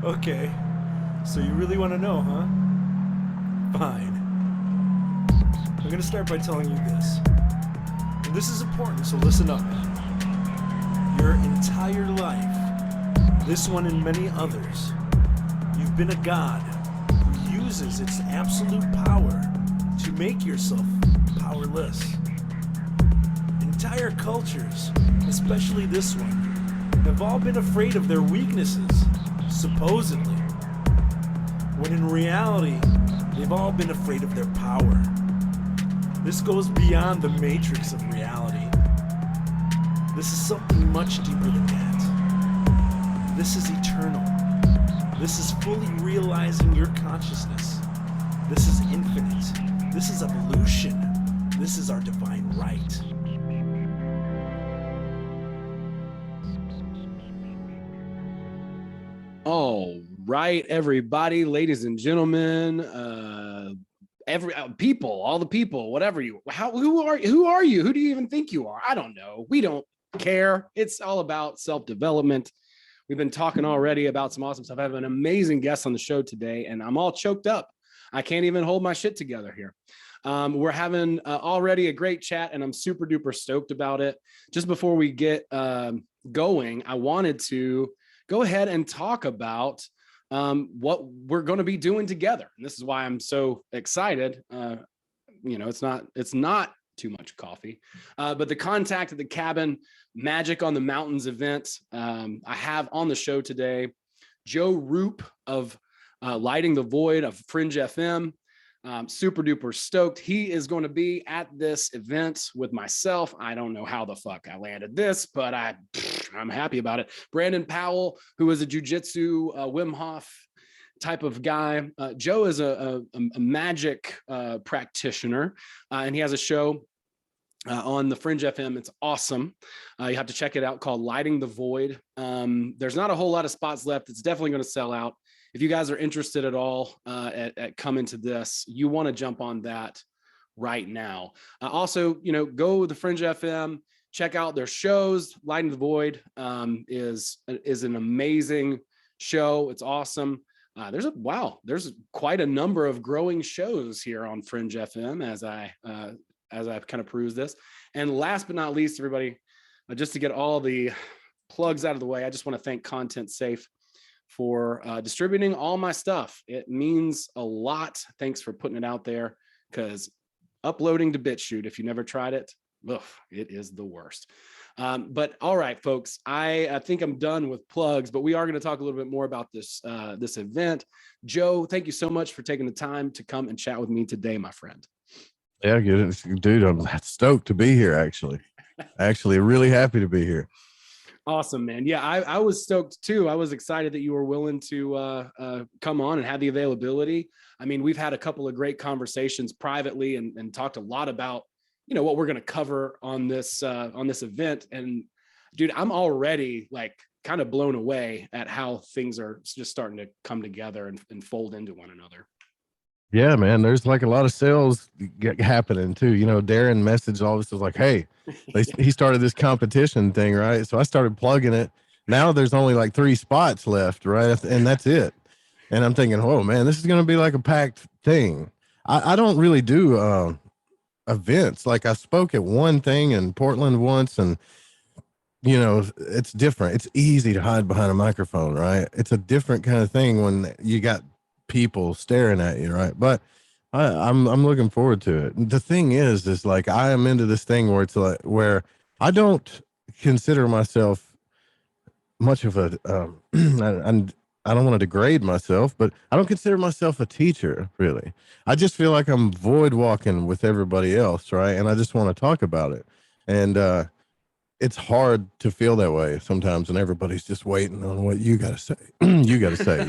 Okay, so you really want to know, huh? Fine. I'm gonna start by telling you this. And this is important, so listen up. Your entire life, this one and many others, you've been a god who uses its absolute power to make yourself powerless. Entire cultures, especially this one, have all been afraid of their weaknesses, supposedly. When in reality, they've all been afraid of their power. This goes beyond the matrix of reality. This is something much deeper than that. This is eternal. This is fully realizing your consciousness. This is infinite. This is evolution. This is our divine right. All right, everybody, ladies and gentlemen, every people, all the people, whatever you, who are you? Who do you even think you are? I don't know. We don't care. It's all about self-development. We've been talking already about some awesome stuff. I have an amazing guest on the show today, and I'm all choked up. I can't even hold my shit together here. We're having already a great chat, and I'm super duper stoked about it. Just before we get going, I wanted to go ahead and talk about what we're going to be doing together. And this is why I'm so excited. It's not too much coffee, but the Contact at the Cabin, Magic on the Mountains event. I have on the show today Joe Rupe of Lighting the Void of Fringe FM. Super duper stoked. He is going to be at this event with myself. I don't know how the fuck I landed this, but I'm happy about it. Brandon Powell, who is a jujitsu Wim Hof type of guy. Joe is a magic practitioner, and he has a show on the Fringe FM. It's awesome. You have to check it out, called Lighting the Void. There's not a whole lot of spots left. It's definitely going to sell out. If you guys are interested at all at coming to this, you want to jump on that right now. Also, go to the Fringe FM, check out their shows. Lighting the Void is an amazing show. It's awesome. There's quite a number of growing shows here on Fringe FM as I've kind of perused this. And last but not least, everybody, just to get all the plugs out of the way, I just want to thank Content Safe for distributing all my stuff. It means a lot. Thanks for putting it out there, because uploading to BitChute, if you never tried it, it is the worst. But all right, folks, I think I'm done with plugs, but we are going to talk a little bit more about this event. Joe, thank you so much for taking the time to come and chat with me today, my friend. Yeah, dude, I'm stoked to be here, actually. Really happy to be here. Awesome, man. Yeah, I was stoked too. I was excited that you were willing to come on and have the availability. I mean, we've had a couple of great conversations privately and talked a lot about, what we're going to cover on this event. And dude, I'm already like kind of blown away at how things are just starting to come together and fold into one another. Yeah, man, there's like a lot of sales happening too. Darren messaged all this, was like, hey, he started this competition thing, right? So I started plugging it. Now there's only like 3 spots left, right? And that's it. And I'm thinking, oh man, this is going to be like a packed thing. I don't really do events. Like, I spoke at one thing in Portland once, and it's different. It's easy to hide behind a microphone, right? It's a different kind of thing when you got people staring at you, right? But I'm looking forward to it. The thing is like, I am into this thing where it's like, where I don't consider myself much of a I don't want to degrade myself, but I don't consider myself a teacher, really. I just feel like I'm void walking with everybody else, right? And I just want to talk about it. And it's hard to feel that way sometimes, and everybody's just waiting on what you got to say. You got to say,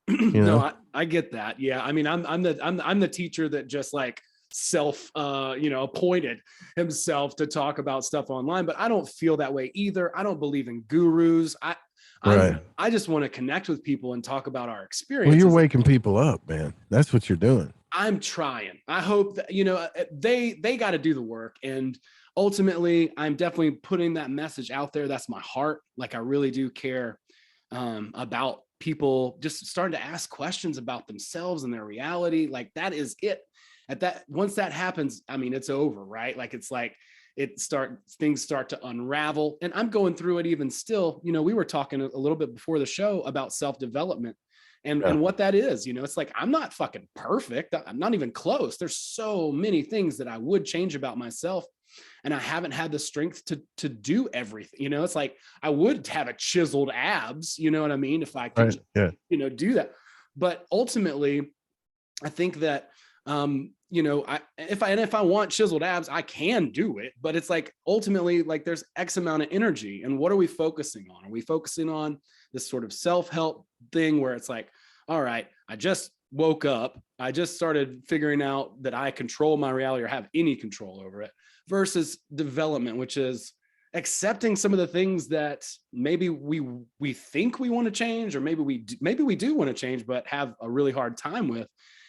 No, I get that. Yeah, I mean, I'm the teacher that just like self appointed himself to talk about stuff online, but I don't feel that way either. I don't believe in gurus. I just want to connect with people and talk about our experiences. Well, you're waking people up, man. That's what you're doing. I'm trying. I hope that they got to do the work, and ultimately I'm definitely putting that message out there. That's my heart. Like, I really do care about people just starting to ask questions about themselves and their reality. Like that is it. Once that happens, I mean, it's over, right? Like things start to unravel. And I'm going through it even still. You know, we were talking a little bit before the show about self-development and what that is. You know, it's like, I'm not fucking perfect. I'm not even close. There's so many things that I would change about myself, and I haven't had the strength to do everything. You know, it's like I would have a chiseled abs, you know what I mean, if I could, you know, do that. But ultimately, I think that you know, if I want chiseled abs, I can do it. But it's like ultimately, like there's X amount of energy, and what are we focusing on? Are we focusing on this sort of self-help thing where it's like, all right, I just woke up, I just started figuring out that I control my reality or have any control over it, versus development, which is accepting some of the things that maybe we think we want to change, or maybe we do want to change, but have a really hard time with,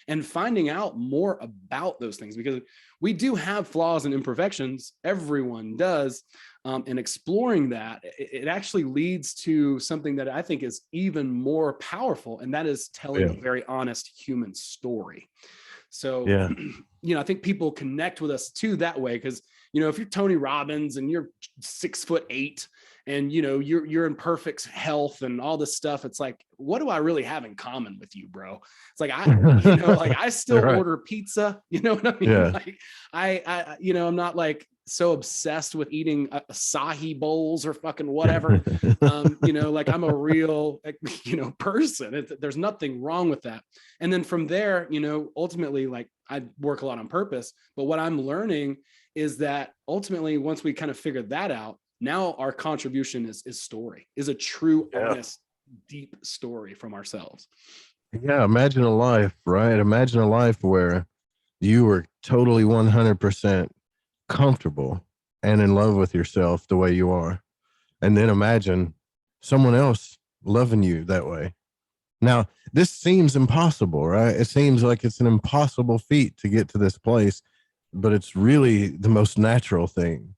and finding out more about those things, because we do have flaws and imperfections. Everyone does. And exploring that, it actually leads to something that I think is even more powerful. And that is telling a very honest human story. So, you know, I think people connect with us too that way. Cause, you know, if you're Tony Robbins and you're 6'8" and, you know, you're in perfect health and all this stuff, it's like, what do I really have in common with you, bro? It's like, I still order pizza, you know what I mean? Yeah. Like I, you know, I'm not like so obsessed with eating acai bowls or fucking whatever. You know, like I'm a real, you know, person. There's nothing wrong with that. And then from there, you know, ultimately, like I work a lot on purpose, but what I'm learning is that ultimately, once we kind of figure that out, now our contribution is a true, honest, deep story from ourselves. Yeah. Imagine a life, right? Imagine a life where you were totally 100% comfortable and in love with yourself the way you are. And then imagine someone else loving you that way. Now, this seems impossible, right? It seems like it's an impossible feat to get to this place, but it's really the most natural thing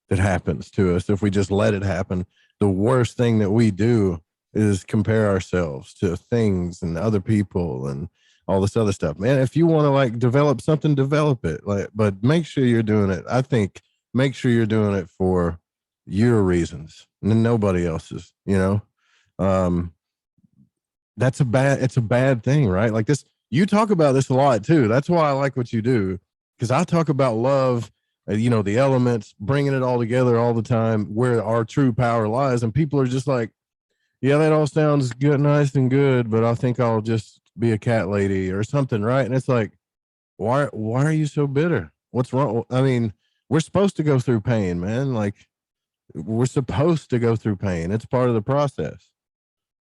that happens to us if we just let it happen. The worst thing that we do is compare ourselves to things and other people and all this other stuff. Man, if you want to like develop something, develop it. Like, but make sure you're doing it. I think make sure you're doing it for your reasons and nobody else's, you know. It's a bad thing, right? Like this, you talk about this a lot too. That's why I like what you do, because I talk about love, you know, the elements, bringing it all together all the time, where our true power lies. And people are just like, yeah, that all sounds good, nice and good, but I think I'll just be a cat lady or something, right? And it's like, why are you so bitter? What's wrong? I mean, we're supposed to go through pain, man. Like we're supposed to go through pain. It's part of the process,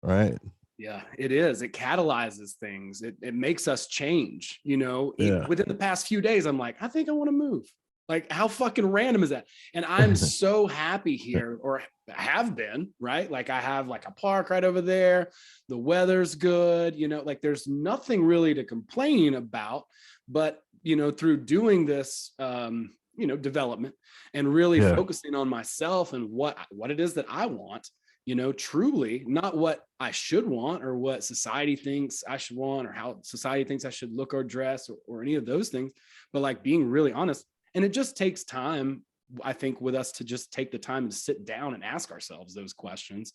right? Yeah, it is. It catalyzes things. It makes us change, you know. Within the past few days, I'm like, I think I want to move. Like, how fucking random is that? And I'm so happy here, or have been, right? Like I have like a park right over there. The weather's good, you know, like there's nothing really to complain about. But, you know, through doing this, you know, development and really focusing on myself and what it is that I want, you know, truly, not what I should want or what society thinks I should want or how society thinks I should look or dress or any of those things, but like being really honest. And it just takes time, I think, with us to just take the time to sit down and ask ourselves those questions.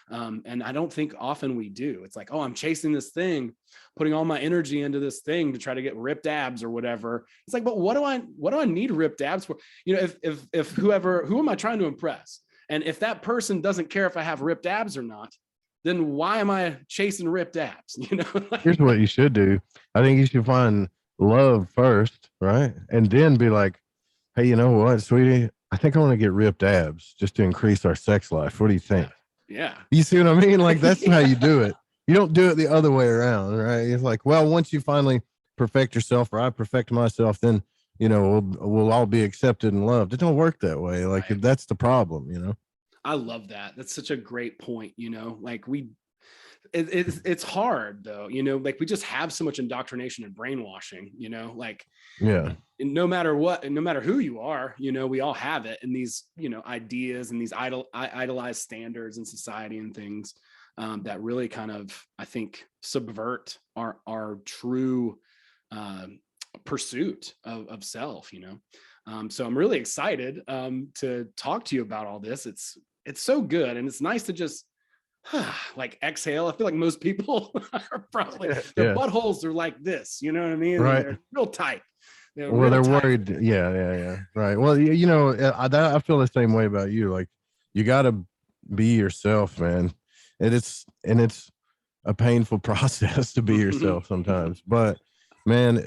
And I don't think often we do. It's like, oh, I'm chasing this thing, putting all my energy into this thing to try to get ripped abs or whatever. It's like, but what do I need ripped abs for? You know, who am I trying to impress? And if that person doesn't care if I have ripped abs or not, then why am I chasing ripped abs? You know, here's what you should do. I think you should find love first, right? And then be like, hey, you know what, sweetie? I think I want to get ripped abs just to increase our sex life. What do you think? Yeah. You see what I mean? Like, that's how you do it. You don't do it the other way around, right? It's like, well, once you finally perfect yourself, or I perfect myself, then, you know, we'll all be accepted and loved. It don't work that way. Like, that's the problem, you know? I love that. That's such a great point. You know, like it's hard though, you know, like we just have so much indoctrination and brainwashing, you know, like, no matter what, no matter who you are, you know, we all have it in these, you know, ideas and these idolized standards in society and things. that really kind of, I think, subvert our true pursuit of self, you know? So I'm really excited to talk to you about all this. It's so good. And it's nice to just like exhale. I feel like most people are probably, their buttholes are like this, you know what I mean? Right. They're real tight. Well, they're worried. Yeah. Right. Well, you know, I feel the same way about you. Like, you got to be yourself, man. It's a painful process to be yourself sometimes, but man,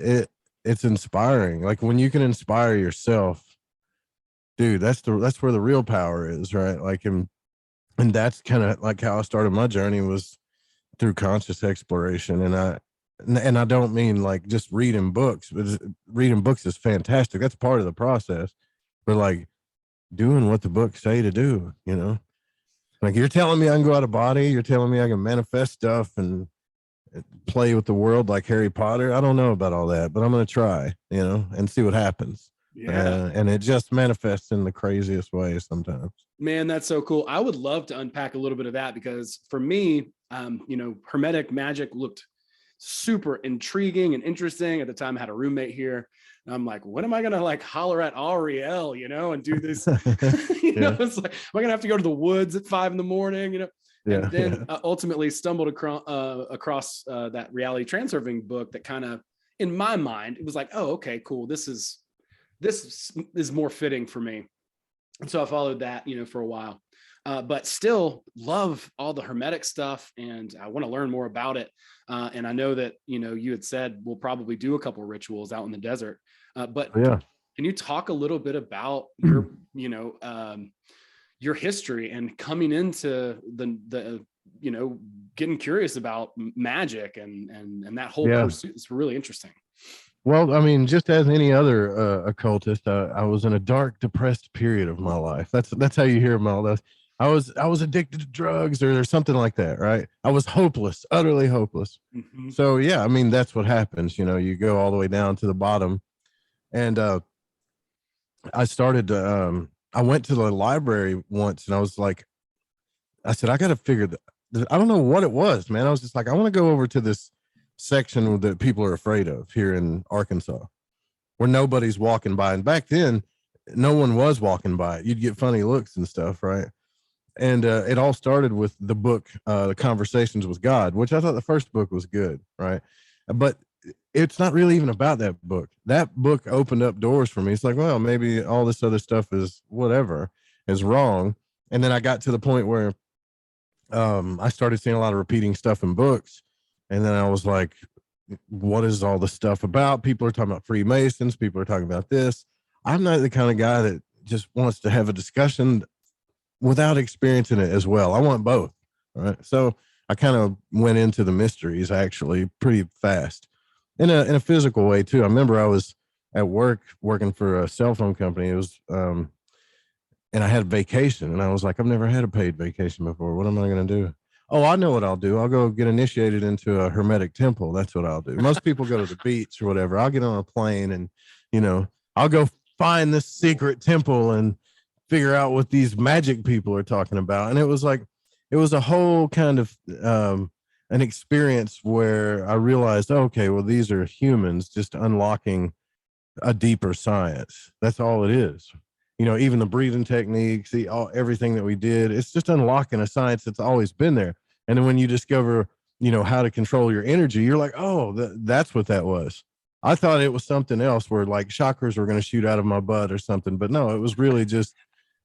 it's inspiring. Like, when you can inspire yourself, dude, that's where the real power is, right? Like, and that's kind of like how I started my journey, was through conscious exploration. And I don't mean like just reading books, but reading books is fantastic. That's part of the process, but like doing what the books say to do, you know, like, you're telling me I can go out of body. You're telling me I can manifest stuff and play with the world like Harry Potter. I don't know about all that, but I'm going to try, you know, and see what happens. Yeah. And it just manifests in the craziest ways sometimes. Man, that's so cool. I would love to unpack a little bit of that, because for me, you know, Hermetic Magic looked super intriguing and interesting. At the time, I had a roommate here. And I'm like, when am I going to like holler at Ariel, you know, and do this? You know, it's like, am I going to have to go to the woods at 5 a.m, you know? And then ultimately stumbled across that reality transurfing book that kind of, in my mind, it was like, oh, okay, cool. This is more fitting for me. And so I followed that, you know, for a while, but still love all the Hermetic stuff. And I want to learn more about it. And I know that, you know, you had said we'll probably do a couple of rituals out in the desert, but can you talk a little bit about your, you know, your history and coming into the, you know, getting curious about magic and that whole pursuit? It's really interesting. Well, I mean, just as any other occultist, I was in a dark, depressed period of my life. That's how you hear them all those. I was addicted to drugs or something like that, right? I was hopeless, utterly hopeless. Mm-hmm. So yeah, I mean, that's what happens. You know, you go all the way down to the bottom, and I started. I went to the library once, and I was like, I said, I got to figure that. I don't know what it was, man. I was just like, I want to go over to this section that people are afraid of here in Arkansas, where nobody's walking by. And back then, no one was walking by it. You'd get funny looks and stuff, right? And it all started with the book, The Conversations with God, which I thought the first book was good, right? But it's not really even about that book. That book opened up doors for me. It's like, well, maybe all this other stuff is whatever, is wrong. And then I got to the point where I started seeing a lot of repeating stuff in books. And then I was like, what is all this stuff about? People are talking about Freemasons. People are talking about this. I'm not the kind of guy that just wants to have a discussion without experiencing it as well. I want both. Right. So I kind of went into the mysteries actually pretty fast in a physical way too. I remember I was at work working for a cell phone company. It was, and I had a vacation, and I was like, I've never had a paid vacation before. What am I going to do? Oh, I know what I'll do. I'll go get initiated into a Hermetic temple. That's what I'll do. Most people go to the beach or whatever. I'll get on a plane and, you know, I'll go find this secret temple and figure out what these magic people are talking about. And it was like, it was a whole kind of an experience where I realized, okay, well, these are humans just unlocking a deeper science. That's all it is. You know, even the breathing techniques, everything that we did, it's just unlocking a science that's always been there. And then when you discover, you know, how to control your energy, you're like, oh, that's what that was. I thought it was something else where like chakras were going to shoot out of my butt or something. But no, it was really just,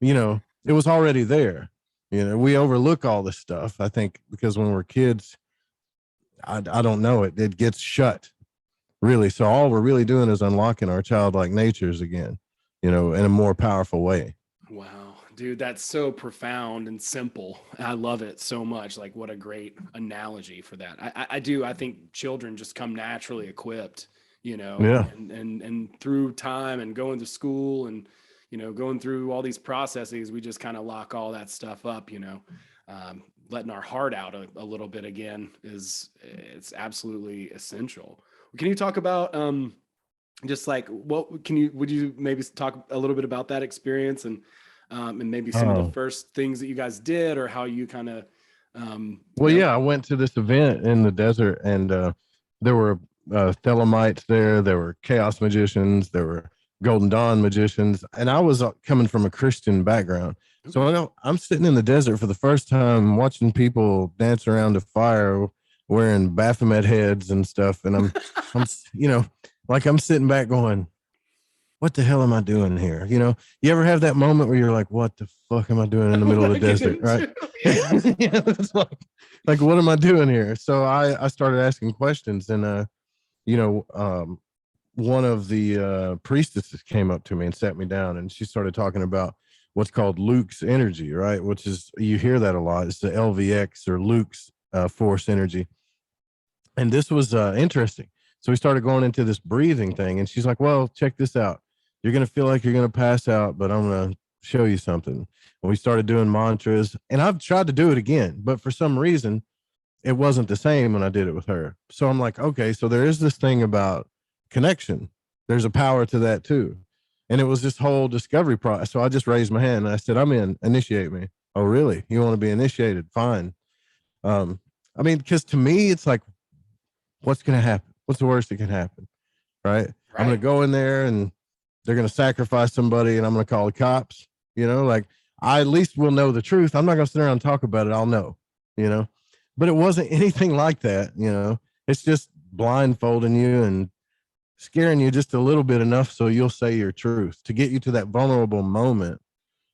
you know, it was already there. You know, we overlook all this stuff, I think, because when we're kids, I don't know, it gets shut, really. So all we're really doing is unlocking our childlike natures again, you know, in a more powerful way. Wow, dude, that's so profound and simple. I love it so much. Like, what a great analogy for that. I think children just come naturally equipped, you know, and through time and going to school and, you know, going through all these processes, we just kind of lock all that stuff up, you know. Letting our heart out a little bit again it's absolutely essential. Can you talk about just like would you maybe talk a little bit about that experience and maybe some of the first things that you guys did or how you kind of Well, yeah, I went to this event in the desert, and there were Thelemites there. There were chaos magicians. There were Golden Dawn magicians, and I was coming from a Christian background. So I'm sitting in the desert for the first time, watching people dance around a fire, wearing Baphomet heads and stuff, and I'm like I'm sitting back going, what the hell am I doing here? You ever have that moment where you're like, what the fuck am I doing in the middle of the desert? Right. Yeah, it's like, what am I doing here? So I started asking questions, and, one of the priestesses came up to me and sat me down, and she started talking about what's called Luke's energy, right? Which is, you hear that a lot. It's the LVX or Luke's force energy. And this was interesting. So we started going into this breathing thing, and she's like, well, check this out. You're going to feel like you're going to pass out, but I'm going to show you something. And we started doing mantras, and I've tried to do it again, but for some reason it wasn't the same when I did it with her. So I'm like, okay, so there is this thing about connection. There's a power to that too. And it was this whole discovery process. So I just raised my hand and I said, I'm in, initiate me. Oh, really? You want to be initiated? Fine. Because to me, it's like, what's going to happen? What's the worst that can happen? Right. I'm going to go in there and they're going to sacrifice somebody, and I'm going to call the cops. I at least will know the truth. I'm not going to sit around and talk about it. I'll know, but it wasn't anything like that. It's just blindfolding you and scaring you just a little bit enough so you'll say your truth to get you to that vulnerable moment,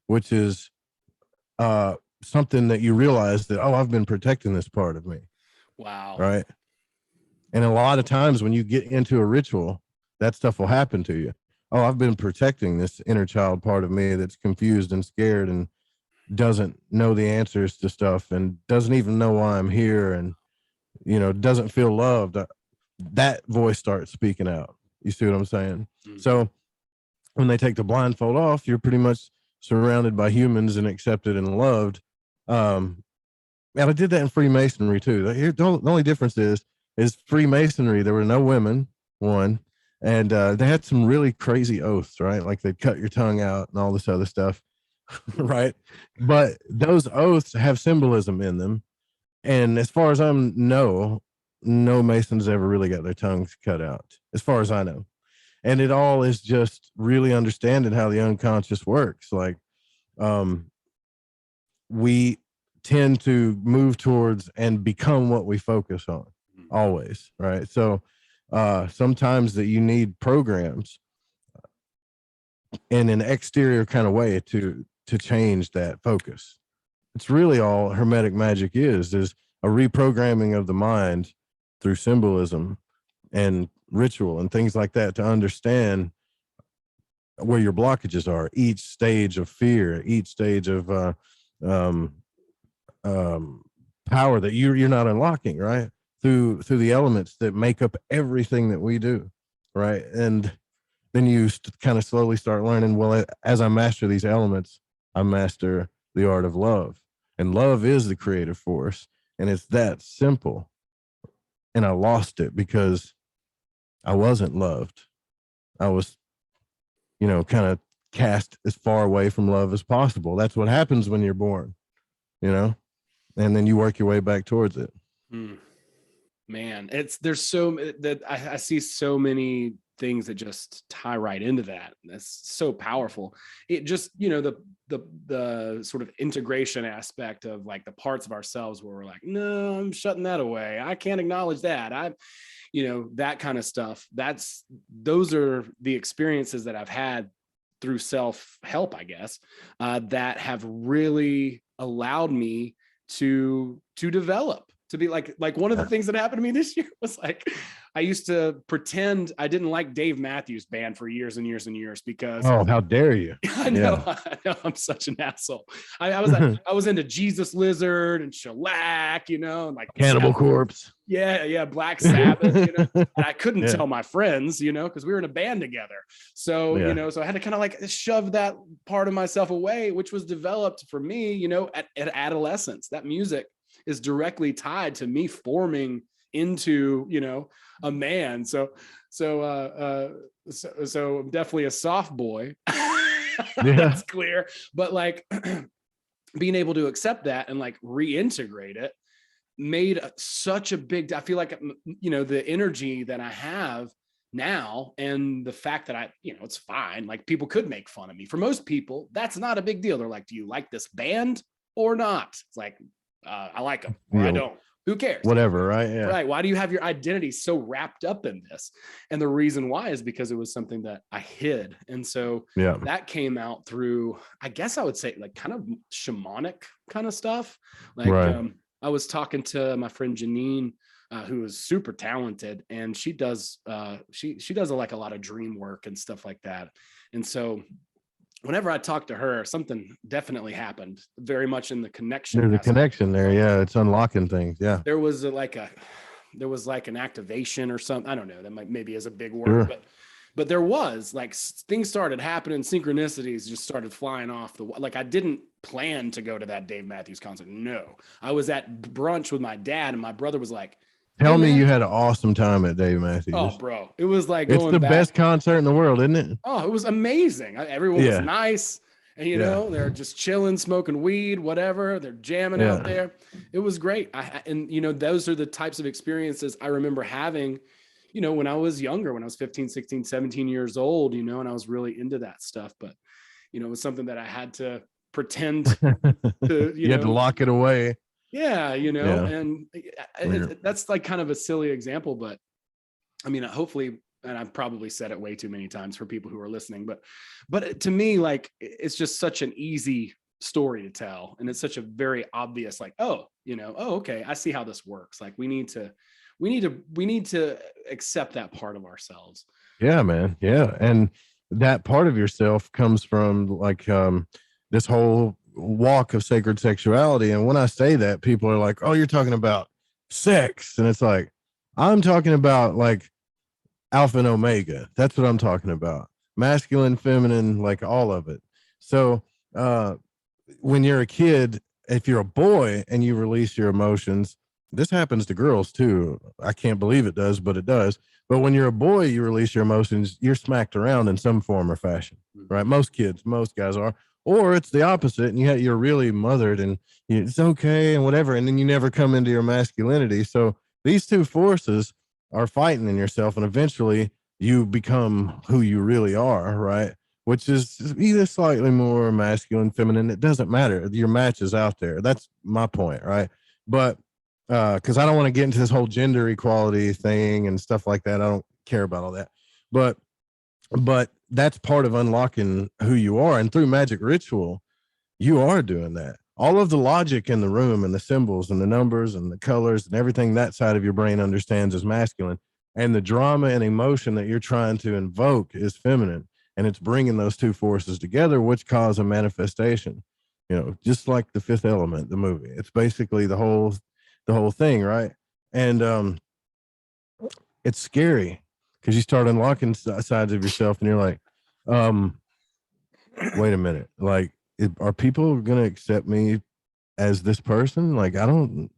which is something that you realize that, oh, I've been protecting this part of me. Wow. Right. And a lot of times when you get into a ritual, that stuff will happen to you. Oh, I've been protecting this inner child part of me that's confused and scared and doesn't know the answers to stuff and doesn't even know why I'm here and, doesn't feel loved. That voice starts speaking out. You see what I'm saying? Mm-hmm. So when they take the blindfold off, you're pretty much surrounded by humans and accepted and loved. And I did that in Freemasonry too. The only difference is Freemasonry, there were no women, one, and they had some really crazy oaths, right? Like they'd cut your tongue out and all this other stuff, right? But those oaths have symbolism in them. And as far as I know, no Masons ever really got their tongues cut out, as far as I know. And it all is just really understanding how the unconscious works. Like, we tend to move towards and become what we focus on always, right? So sometimes that you need programs in an exterior kind of way to change that focus. It's really all Hermetic Magic is a reprogramming of the mind through symbolism and ritual and things like that to understand where your blockages are, each stage of fear, each stage of power that you're not unlocking, right? Through the elements that make up everything that we do, right? And then you kind of slowly start learning, well, as I master these elements, I master the art of love. And love is the creative force. And it's that simple. And I lost it because I wasn't loved. I was, kind of cast as far away from love as possible. That's what happens when you're born, and then you work your way back towards it. Man, there's so that I see so many things that just tie right into that. That's so powerful. It just, the sort of integration aspect of like the parts of ourselves where we're like, no, I'm shutting that away. I can't acknowledge that. That kind of stuff. Those are the experiences that I've had through self-help, I guess, that have really allowed me to develop. To be like one of the things that happened to me this year was like, I used to pretend I didn't like Dave Matthews Band for years and years and years because how dare you? I know I'm such an asshole. I was into Jesus Lizard and Shellac, and like Cannibal Corpse. Yeah, Black Sabbath, and I couldn't tell my friends, because we were in a band together. So, so I had to kind of like shove that part of myself away, which was developed for me, at adolescence. That music is directly tied to me forming into, a man. So I'm definitely a soft boy. That's clear. But like, being able to accept that and like reintegrate it made such a big, I feel like, you know, the energy that I have now and the fact that I, you know, it's fine. Like people could make fun of me. For most people, that's not a big deal. They're like, do you like this band or not? It's like, I like them or I don't. Who cares? Whatever, right? Yeah. Right. Why do you have your identity so wrapped up in this? And the reason why is because it was something that I hid. And so that came out through, I guess I would say, like kind of shamanic kind of stuff. Like I was talking to my friend Janine, who is super talented, and she does she does like a lot of dream work and stuff like that. And so whenever I talk to her, something definitely happened, very much in the connection. There's a connection there. Yeah. It's unlocking things. Yeah. There was like an activation or something. I don't know. That maybe is a big word, but there was like things started happening. Synchronicities just started flying off like I didn't plan to go to that Dave Matthews concert. No, I was at brunch with my dad and my brother was like, tell me you had an awesome time at Dave Matthews. Oh, bro. It was like it's the best concert in the world, isn't it? Oh, it was amazing. Everyone was nice. And, you know, they're just chilling, smoking weed, whatever. They're jamming out there. It was great. And, you know, those are the types of experiences I remember having, you know, when I was younger, when I was 15, 16, 17 years old, you know, and I was really into that stuff. But, you know, it was something that I had to pretend to, you had to lock it away. Yeah, you know, and that's like kind of a silly example, but I mean, hopefully, and I've probably said it way too many times for people who are listening, but to me, like, it's just such an easy story to tell. And it's such a very obvious, like, oh, you know, oh, okay, I see how this works. Like we need to accept that part of ourselves. Yeah, man. Yeah. And that part of yourself comes from like this whole walk of sacred sexuality. And when I say that, people are like, oh, you're talking about sex. And it's like, I'm talking about like alpha and omega. That's what I'm talking about. Masculine, feminine, like all of it. So when you're a kid, if you're a boy and you release your emotions, this happens to girls too. I can't believe it does, but it does. But when you're a boy, you release your emotions, you're smacked around in some form or fashion, right? Most guys are. Or it's the opposite, and you're really mothered, and it's okay and whatever, and then you never come into your masculinity. So these two forces are fighting in yourself, and eventually you become who you really are, right? Which is either slightly more masculine, feminine. It doesn't matter. Your match is out there. That's my point, right? But because I don't want to get into this whole gender equality thing and stuff like that. I don't care about all that, but that's part of unlocking who you are. And through magic ritual, you are doing that. All of the logic in the room and the symbols and the numbers and the colors and everything that side of your brain understands is masculine. And the drama and emotion that you're trying to invoke is feminine. And it's bringing those two forces together, which cause a manifestation, you know, just like the Fifth Element, the movie. It's basically the whole thing, right? And it's scary because you start unlocking sides of yourself and you're like, wait a minute, like, are people gonna accept me as this person? Like, I don't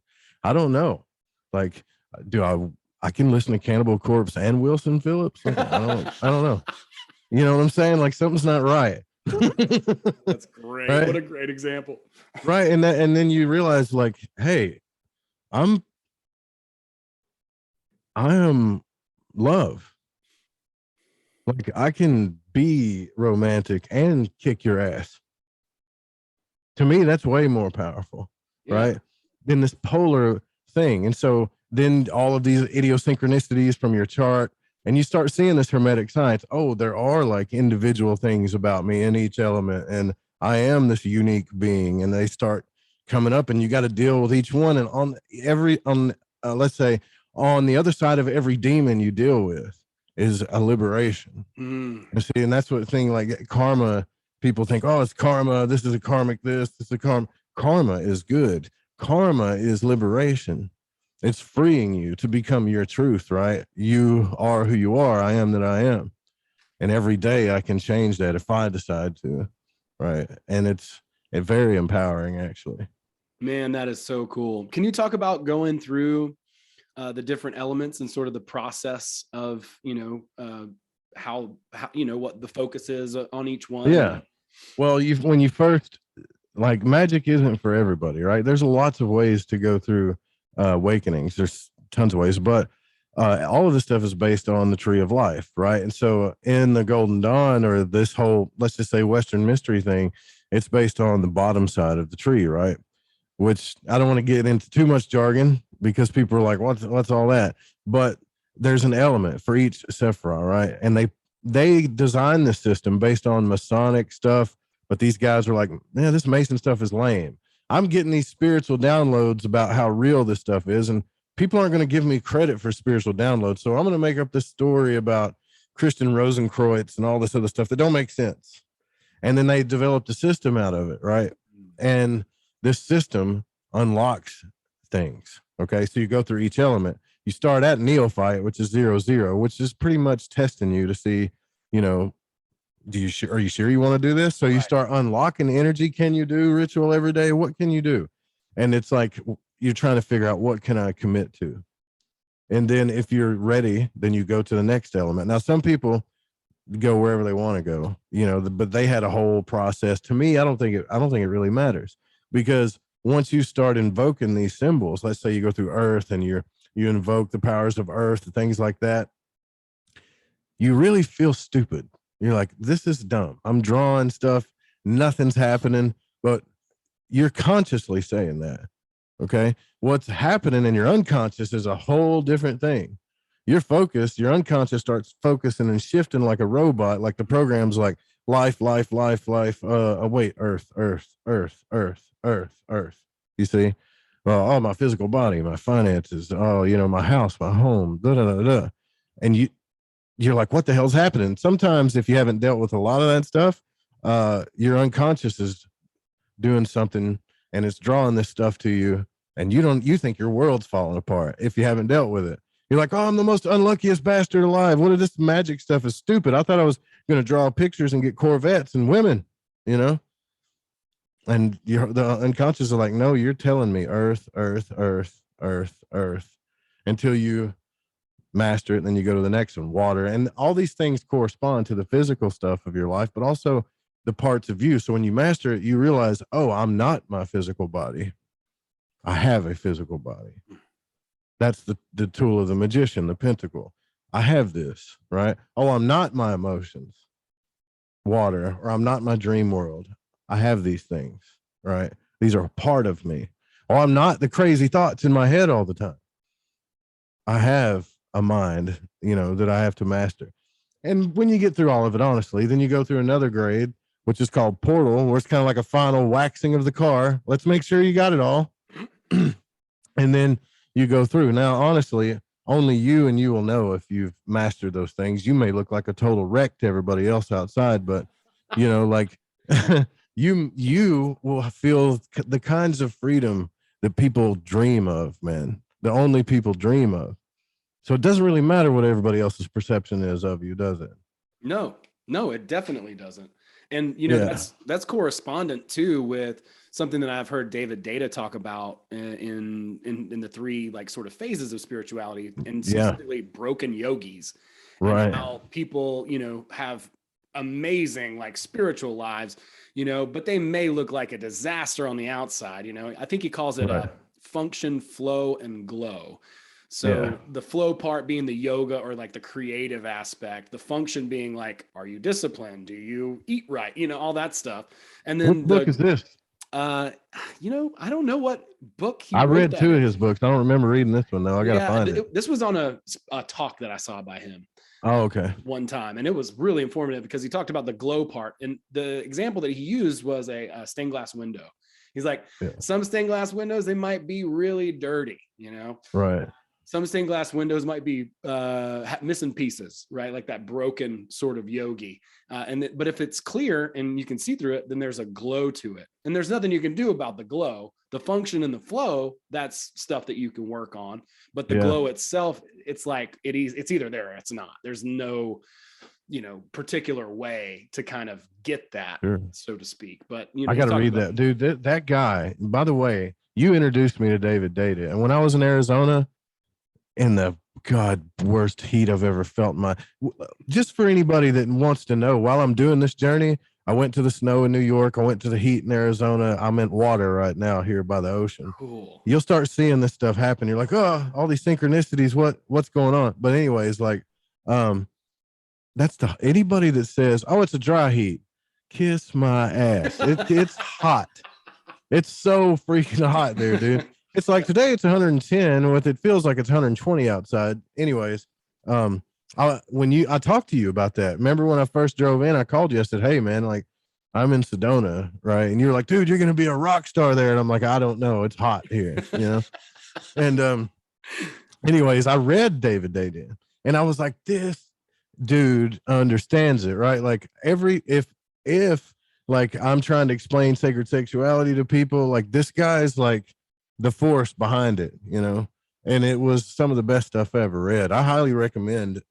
know. Like, I can listen to Cannibal Corpse and Wilson Phillips? Like, I don't know. You know what I'm saying? Like, something's not right. That's great. Right? What a great example. Right. And then you realize, like, hey, I am love. Like, I can be romantic and kick your ass. To me, that's way more powerful, right? Than this polar thing. And so then all of these idiosyncronicities from your chart, and you start seeing this hermetic science. Oh, there are like individual things about me in each element, and I am this unique being. And they start coming up, and you got to deal with each one. And let's say on the other side of every demon you deal with is a liberation. And see, and that's what thing like karma. People think, oh, it's karma. This is a karmic. This is a karma. Karma is good. Karma is liberation. It's freeing you to become your truth, right? You are who you are. I am that I am. And every day I can change that if I decide to, right? And it's very empowering, actually. Man, that is so cool. Can you talk about going through the different elements and sort of the process of, how you know what the focus is on each one? Yeah. Well, when you first like magic isn't for everybody, right? There's lots of ways to go through awakenings. There's tons of ways, but all of this stuff is based on the tree of life, right? And so in the Golden Dawn, or this whole, let's just say, Western mystery thing, it's based on the bottom side of the tree, right? Which I don't want to get into too much jargon because people are like, what's all that? But there's an element for each Sephirah, right? And they designed the system based on Masonic stuff, but these guys are like, yeah, this Mason stuff is lame. I'm getting these spiritual downloads about how real this stuff is, and people aren't going to give me credit for spiritual downloads. So I'm going to make up this story about Christian Rosenkreutz and all this other stuff that don't make sense. And then they developed a system out of it, right? And this system unlocks things. Okay, so you go through each element. You start at neophyte, which is 0-0, which is pretty much testing you to see, you know, are you sure you want to do this? So you start unlocking energy. Can you do ritual every day? What can you do? And it's like you're trying to figure out, what can I commit to? And then if you're ready, then you go to the next element. Now, some people go wherever they want to go, you know, but they had a whole process. To me, I don't think it really matters, because once you start invoking these symbols, let's say you go through earth and you invoke the powers of earth and things like that, you really feel stupid. You're like, this is dumb. I'm drawing stuff. Nothing's happening, but you're consciously saying that. Okay. What's happening in your unconscious is a whole different thing. You're focused, your unconscious starts focusing and shifting like a robot, like the program's like life, wait, earth. You see? Oh, my physical body, my finances, my house, my home, and you're like, what the hell's happening? Sometimes if you haven't dealt with a lot of that stuff, your unconscious is doing something and it's drawing this stuff to you, and you think your world's falling apart if you haven't dealt with it. You're like, oh, I'm the most unluckiest bastard alive. What is this magic stuff? Is stupid. I thought I was going to draw pictures and get Corvettes and women, you know? And the unconscious are like, no, you're telling me earth, until you master it. And then you go to the next one, water. And all these things correspond to the physical stuff of your life, but also the parts of you. So when you master it, you realize, oh, I'm not my physical body. I have a physical body. That's the tool of the magician, the pentacle. I have this, right? Oh, I'm not my emotions, water, or I'm not my dream world. I have these things, right? These are a part of me. Oh, I'm not the crazy thoughts in my head all the time. I have a mind, that I have to master. And when you get through all of it, honestly, then you go through another grade, which is called portal, where it's kind of like a final waxing of the car. Let's make sure you got it all. And then you go through. Now, honestly, only you and you will know if you've mastered those things. You may look like a total wreck to everybody else outside, but like you will feel the kinds of freedom that people dream of, man. The only people dream of. So it doesn't really matter what everybody else's perception is of you, does it? No, it definitely doesn't. And that's correspondent too with something that I've heard David Data talk about in the three like sort of phases of spirituality, and specifically broken yogis, right? And how people have amazing like spiritual lives, but they may look like a disaster on the outside. I think he calls it a function, flow, and glow. So the flow part being the yoga or like the creative aspect, the function being like, are you disciplined? Do you eat right? All that stuff. And then what book is this? I don't know what book he I read that 2 in. of his books. I don't remember reading this one though. I gotta find it. This was on a talk that I saw by him. Oh, okay. One time, and it was really informative because he talked about the glow part, and the example that he used was a stained glass window. He's like, some stained glass windows, they might be really dirty, Right. Some stained glass windows might be missing pieces, right? Like that broken sort of yogi. But if it's clear and you can see through it, then there's a glow to it. And there's nothing you can do about the glow. The function and the flow, that's stuff that you can work on. But the glow itself, it's like it's either there or it's not. There's no particular way to kind of get that, so to speak. But I got to read that, dude. That guy. By the way, you introduced me to David Data, and when I was in Arizona, in the worst heat I've ever felt just for anybody that wants to know, while I'm doing this journey, I went to the snow in New York. I went to the heat in Arizona. I'm in water right now here by the ocean. Cool. You'll start seeing this stuff happen. You're like, oh, all these synchronicities. What's going on? But anyways, like, that's anybody that says, oh, it's a dry heat, kiss my ass. It's hot. It's so freaking hot there, dude. It's like today it's 110 with it feels like it's 120 outside. Anyways, I talked to you about that. Remember when I first drove in, I called you. I said, hey man, like I'm in Sedona, right? And you're like, dude, you're gonna be a rock star there. And I'm like, I don't know. It's hot here, you know? And anyways, I read David Dayden and I was like, this dude understands it, right? Like if like I'm trying to explain sacred sexuality to people, like this guy's like the force behind it, you know? And it was some of the best stuff I ever read. I highly recommend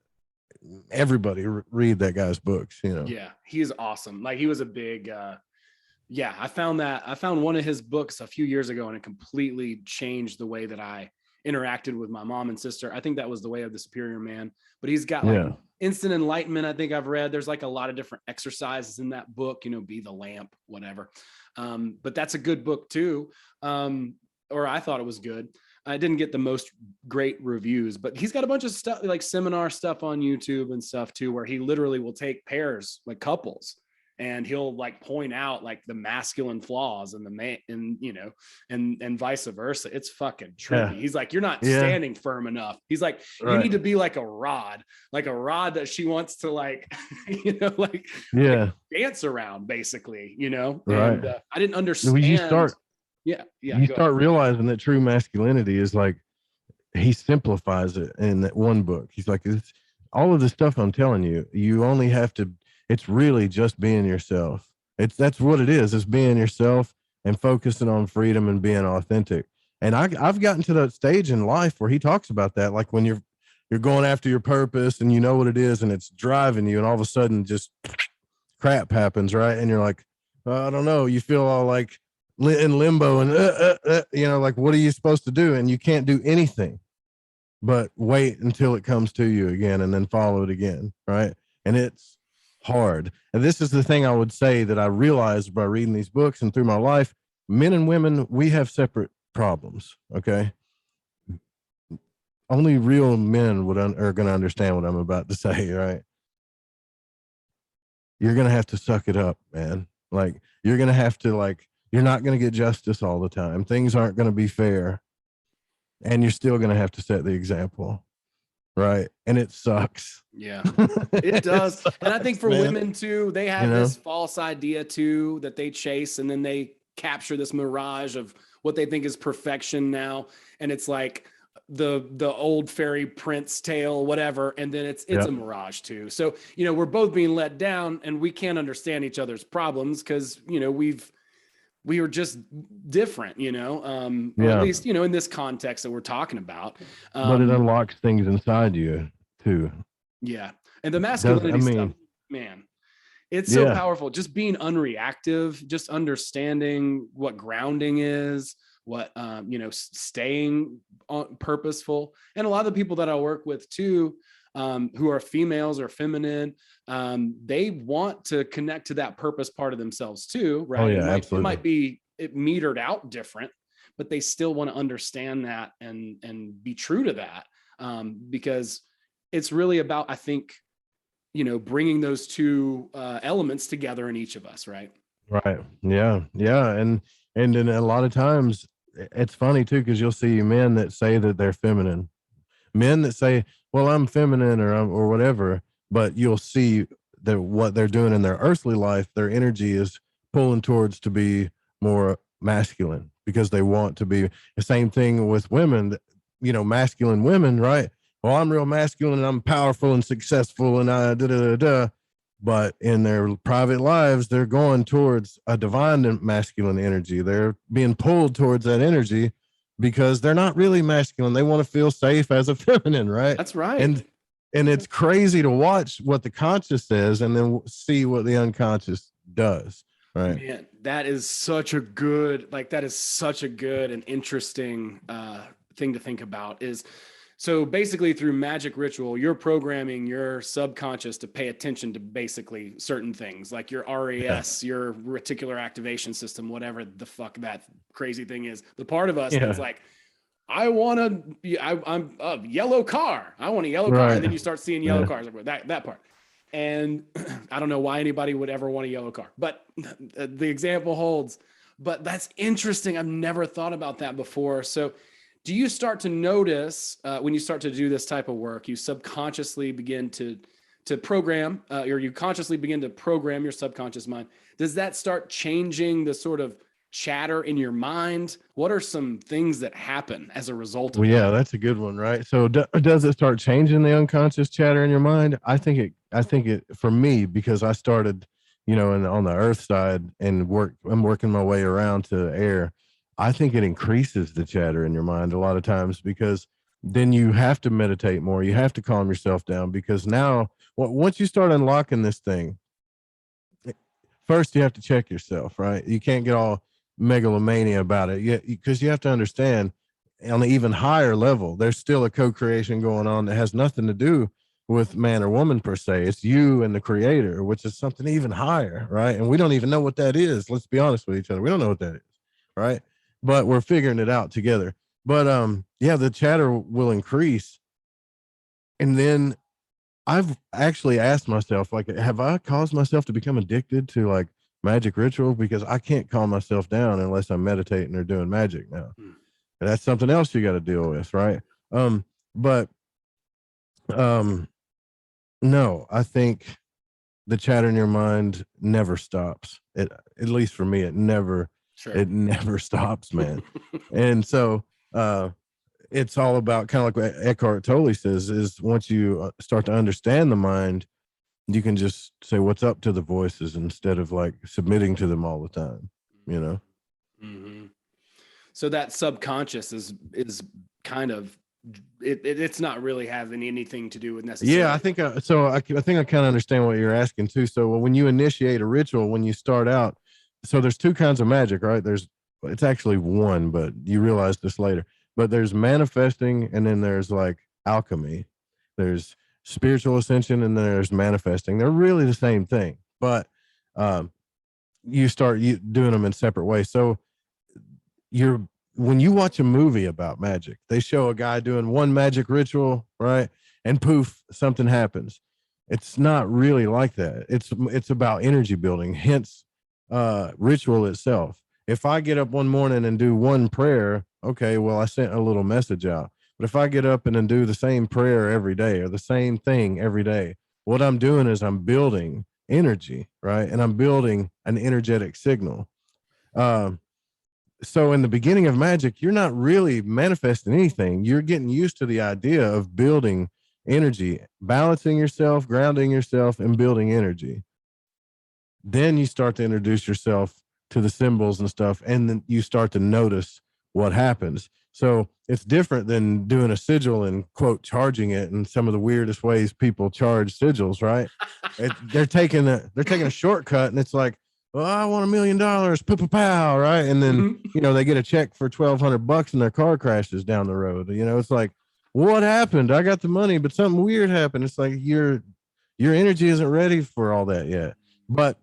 everybody read that guy's books, you know? Yeah, he's awesome. Like he was a big, I found one of his books a few years ago and it completely changed the way that I interacted with my mom and sister. I think that was The Way of the Superior Man, but he's got like instant enlightenment. I think I've read, there's like a lot of different exercises in that book, you know, be the lamp, whatever. But that's a good book too. Or I thought it was good. I didn't get the most great reviews, but he's got a bunch of stuff like seminar stuff on YouTube and stuff too, where he literally will take pairs, like couples, and he'll like point out like the masculine flaws and the man and, you know, and vice versa. It's fucking trippy. He's like, you're not standing firm enough. He's like, you need to be like a rod that she wants to like, you know, like dance around basically, you know? Right. And I didn't understand. You start realizing that true masculinity is like, he simplifies it in that one book. He's like, it's all of the stuff I'm telling you, you only have to, it's really just being yourself. That's what it is being yourself and focusing on freedom and being authentic. And I've gotten to that stage in life where he talks about that. Like when you're going after your purpose and you know what it is and it's driving you and all of a sudden just crap happens. Right. And you're like, I don't know. You feel all like in limbo and, you know, like, what are you supposed to do? And you can't do anything but wait until it comes to you again and then follow it again. Right. And it's hard. And this is the thing I would say that I realized by reading these books and through my life, men and women, we have separate problems. Okay. Only real men are going to understand what I'm about to say. Right. You're going to have to suck it up, man. Like you're going to have to like, you're not going to get justice all the time. Things aren't going to be fair. And you're still going to have to set the example. Right. And it sucks. Yeah, it does. Sucks, and I think for women too, they have this false idea too that they chase and then they capture this mirage of what they think is perfection now. And it's like the old fairy prince tale, whatever. And then it's a mirage too. So, you know, we're both being let down and we can't understand each other's problems because, you know, we are just different, you know, or at least, you know, in this context that we're talking about. But it unlocks things inside you too. Yeah. And the masculinity stuff, man, it's so powerful. Just being unreactive, just understanding what grounding is, what, you know, staying purposeful. And a lot of the people that I work with too, who are females or feminine, they want to connect to that purpose part of themselves too, right? Oh, yeah, absolutely. It might be metered out different, but they still want to understand that and be true to that, because it's really about, I think, you know, bringing those two elements together in each of us, right? Right. Yeah. Yeah. And then a lot of times it's funny too, because you'll see men that say that they're feminine, men that say, well, I'm feminine or whatever, but you'll see that what they're doing in their earthly life, their energy is pulling towards to be more masculine because they want to be. The same thing with women, you know, masculine women, right? Well, I'm real masculine and I'm powerful and successful and but in their private lives, they're going towards a divine and masculine energy. They're being pulled towards that energy because they're not really masculine. They want to feel safe as a feminine, right? That's right. And it's crazy to watch what the conscious says and then see what the unconscious does. Right. Man, that is such a good and interesting thing to think about is So basically through magic ritual, you're programming your subconscious to pay attention to basically certain things like your RAS, your reticular activation system, whatever the fuck that crazy thing is. The part of us that's like, I'm a yellow car. I want a yellow car. And then you start seeing yellow cars everywhere, that part. And I don't know why anybody would ever want a yellow car, but the example holds. But that's interesting. I've never thought about that before. So do you start to notice when you start to do this type of work, you subconsciously begin to program, or you consciously begin to program your subconscious mind? Does that start changing the sort of chatter in your mind? What are some things that happen as a result of that? Yeah, that's a good one, right? So does it start changing the unconscious chatter in your mind? I think it for me, because I started, on the earth side and I'm working my way around to air. I think it increases the chatter in your mind a lot of times, because then you have to meditate more. You have to calm yourself down, because now once you start unlocking this thing, first you have to check yourself, right? You can't get all megalomania about it, because you have to understand on an even higher level, there's still a co-creation going on that has nothing to do with man or woman per se. It's you and the creator, which is something even higher, right? And we don't even know what that is. Let's be honest with each other. We don't know what that is, right? But we're figuring it out together. But the chatter will increase. And then I've actually asked myself, like, have I caused myself to become addicted to like magic ritual? Because I can't calm myself down unless I'm meditating or doing magic now. And that's something else you got to deal with, right? No, I think the chatter in your mind never stops. At least for me, it never stops, man. And so it's all about, kind of like what Eckhart Tolle says, is once you start to understand the mind, you can just say what's up to the voices instead of like submitting to them all the time, Mm-hmm. So that subconscious is kind of it's not really having anything to do with necessarily. Yeah, I think I kind of understand what you're asking too. So when you initiate a ritual, when you start out, so there's two kinds of magic, right? It's actually one, but you realize this later. But there's manifesting, and then there's like alchemy. There's spiritual ascension, and then there's manifesting. They're really the same thing, but you start doing them in separate ways. So when you watch a movie about magic, they show a guy doing one magic ritual, right? And poof, something happens. It's not really like that. It's about energy building, hence ritual itself. If I get up one morning and do one prayer, okay, well, I sent a little message out. But if I get up and then do the same prayer every day or the same thing every day, what I'm doing is I'm building energy, right? And I'm building an energetic signal. So in the beginning of magic, you're not really manifesting anything. You're getting used to the idea of building energy, balancing yourself, grounding yourself, and building energy. Then you start to introduce yourself to the symbols and stuff, and then you start to notice what happens. So it's different than doing a sigil and quote charging it in some of the weirdest ways people charge sigils, right? They're taking a shortcut, and it's like, well, I want $1 million, pow, right? And then they get a check for $1,200 and their car crashes down the road. It's like, what happened? I got the money, but something weird happened. It's like your energy isn't ready for all that yet. But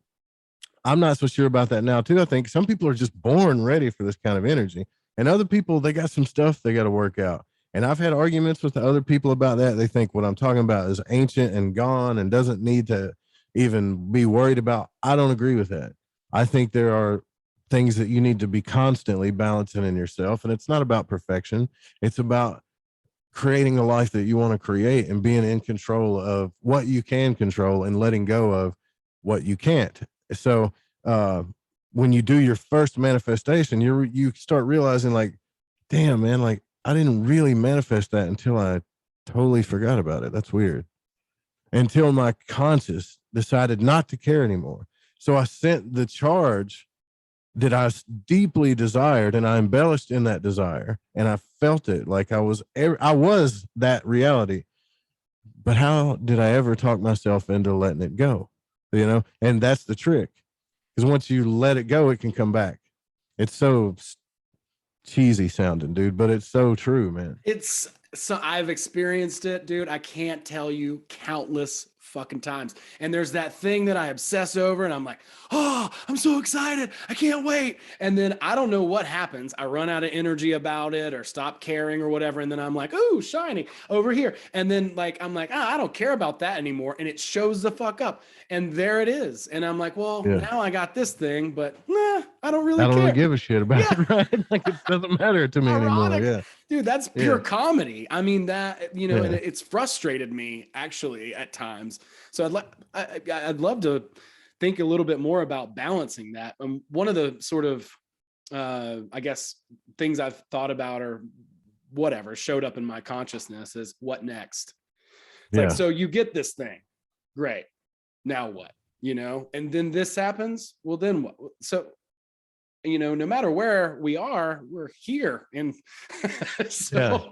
I'm not so sure about that now too. I think some people are just born ready for this kind of energy, and other people, they got some stuff they got to work out. And I've had arguments with the other people about that. They think what I'm talking about is ancient and gone and doesn't need to even be worried about. I don't agree with that. I think there are things that you need to be constantly balancing in yourself. And it's not about perfection. It's about creating a life that you want to create and being in control of what you can control and letting go of what you can't. So when you do your first manifestation, you start realizing like, damn, man, like I didn't really manifest that until I totally forgot about it. That's weird. Until my conscious decided not to care anymore. So I sent the charge that I deeply desired, and I embellished in that desire, and I felt it like I was that reality. But how did I ever talk myself into letting it go? And that's the trick, because once you let it go, it can come back. It's so cheesy sounding, dude, but it's so true, man. So I've experienced it, dude. I can't tell you countless fucking times. And there's that thing that I obsess over and I'm like, oh, I'm so excited. I can't wait. And then I don't know what happens. I run out of energy about it or stop caring or whatever. And then I'm like, ooh, shiny over here. And then like, I'm like, I don't care about that anymore. And it shows the fuck up. And there it is. And I'm like, well, Yeah. now I got this thing, but nah, I don't really I don't care. really give a shit about Yeah. it, right? Like it doesn't matter to me anymore. Ironic. Yeah. Dude, that's pure Yeah. comedy. I mean, that, you know, and Yeah. it's frustrated me actually at times. So I'd love to think a little bit more about balancing that. One of the sort of, I guess, things I've thought about or whatever showed up in my consciousness is what next? It's like, so you get this thing. Great. Now what? You know, and then this happens. Well, then what? So, you know, no matter where we are, we're here. And so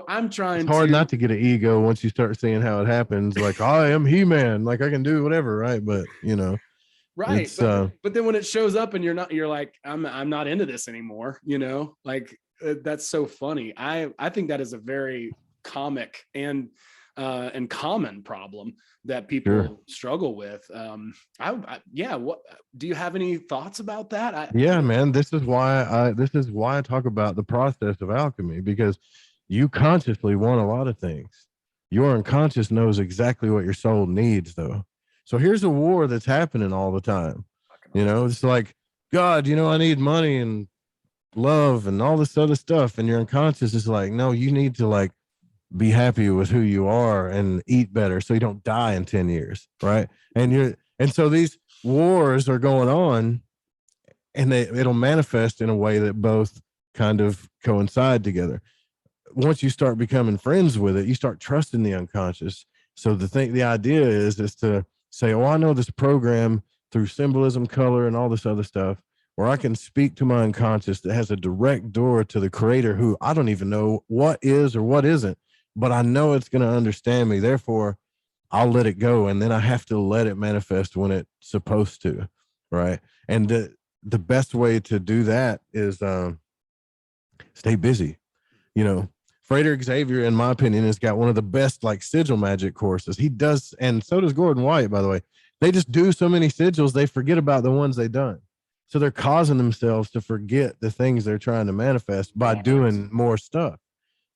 I'm trying it's hard not to get an ego once you start seeing how it happens. Like, I am He-Man, like I can do whatever, right? But you know, right. But then when it shows up and you're like, I'm not into this anymore, you know, like that's so funny. I think that is a very comic and common problem that people struggle with. What do you have any thoughts about that? Man, this is why I talk about the process of alchemy, because you consciously want a lot of things. Your unconscious knows exactly what your soul needs, though. So here's a war that's happening all the time. You know, it's like, God, you know, I need money and love and all this other stuff, and your unconscious is like, no, you need to like be happy with who you are and eat better so you don't die in 10 years, right? And so these wars are going on, and it'll manifest in a way that both kind of coincide together. Once you start becoming friends with it, you start trusting the unconscious. So the idea is to say, oh, I know this program through symbolism, color, and all this other stuff, where I can speak to my unconscious that has a direct door to the creator, who I don't even know what is or what isn't, but I know it's going to understand me. Therefore, I'll let it go. And then I have to let it manifest when it's supposed to. Right. And the best way to do that is stay busy. You know, Frederick Xavier, in my opinion, has got one of the best like sigil magic courses. He does. And so does Gordon White, by the way. They just do so many sigils, they forget about the ones they've done. So they're causing themselves to forget the things they're trying to manifest by doing more stuff.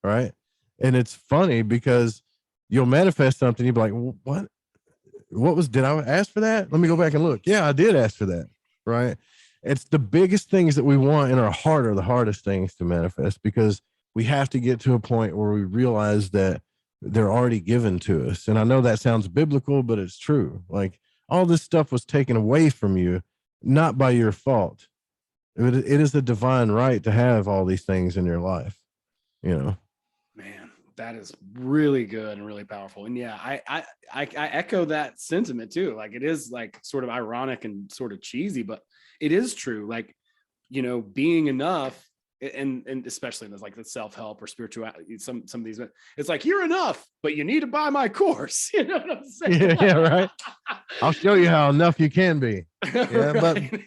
Right. And it's funny because you'll manifest something. You'll be like, did I ask for that? Let me go back and look. Yeah, I did ask for that. Right. It's the biggest things that we want in our heart are the hardest things to manifest, because we have to get to a point where we realize that they're already given to us. And I know that sounds biblical, but it's true. Like all this stuff was taken away from you, not by your fault. It is a divine right to have all these things in your life, you know. Man, that is really good and really powerful. And yeah, I echo that sentiment too. Like it is like sort of ironic and sort of cheesy, but it is true. Like, you know, being enough, and especially in like the self-help or spirituality, some of these, it's like, you're enough, but you need to buy my course. You know what I'm saying? Yeah, right. I'll show you how enough you can be. Yeah, right.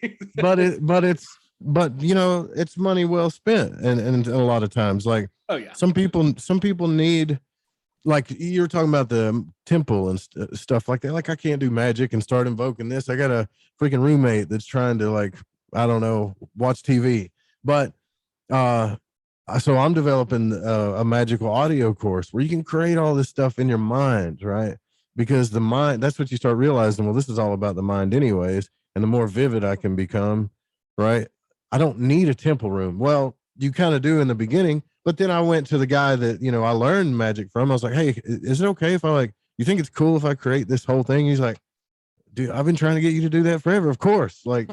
but you know, it's money well spent, and a lot of times, like, oh yeah, some people need, like you were talking about the temple and stuff like that. Like I can't do magic and start invoking this. I got a freaking roommate that's trying to, like, I don't know, watch TV, but so I'm developing a magical audio course where you can create all this stuff in your mind, right? Because the mind, that's what you start realizing. Well, this is all about the mind anyways. And the more vivid I can become, right? I don't need a temple room. Well, you kind of do in the beginning, but then I went to the guy that, you know, I learned magic from. I was like, hey, is it okay if I, like, you think it's cool if I create this whole thing? He's like, dude, I've been trying to get you to do that forever. Of course. Like,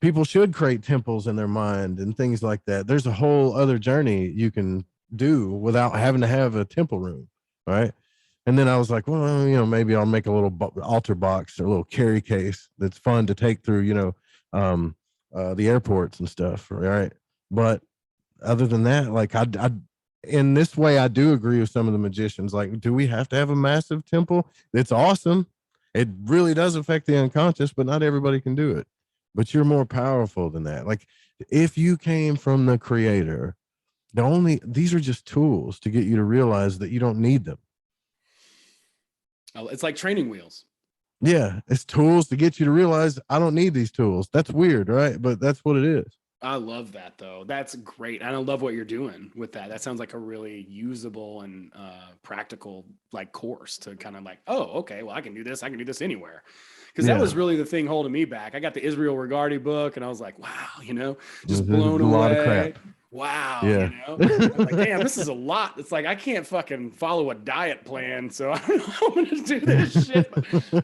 people should create temples in their mind and things like that. There's a whole other journey you can do without having to have a temple room, right? And then I was like, well, you know, maybe I'll make a little altar box or a little carry case that's fun to take through, you know, the airports and stuff, right? But other than that, like, I in this way, I do agree with some of the magicians. Like, do we have to have a massive temple? It's awesome. It really does affect the unconscious, but not everybody can do it. But you're more powerful than that. Like, if you came from the creator these are just tools to get you to realize that you don't need them. Oh, it's like training wheels. Yeah, it's tools to get you to realize I don't need these tools. That's weird, right? But that's what it is. I love that though. That's great. And I love what you're doing with that. That sounds like a really usable and practical like course to kind of like, oh, okay, well, I can do this. I can do this anywhere. Because that was really the thing holding me back. I got the Israel Regardie book and I was like, wow, just blown a lot away. of crap. Wow, Yeah. I was like, damn, this is a lot. It's like I can't fucking follow a diet plan, so I don't know how I'm gonna do this shit.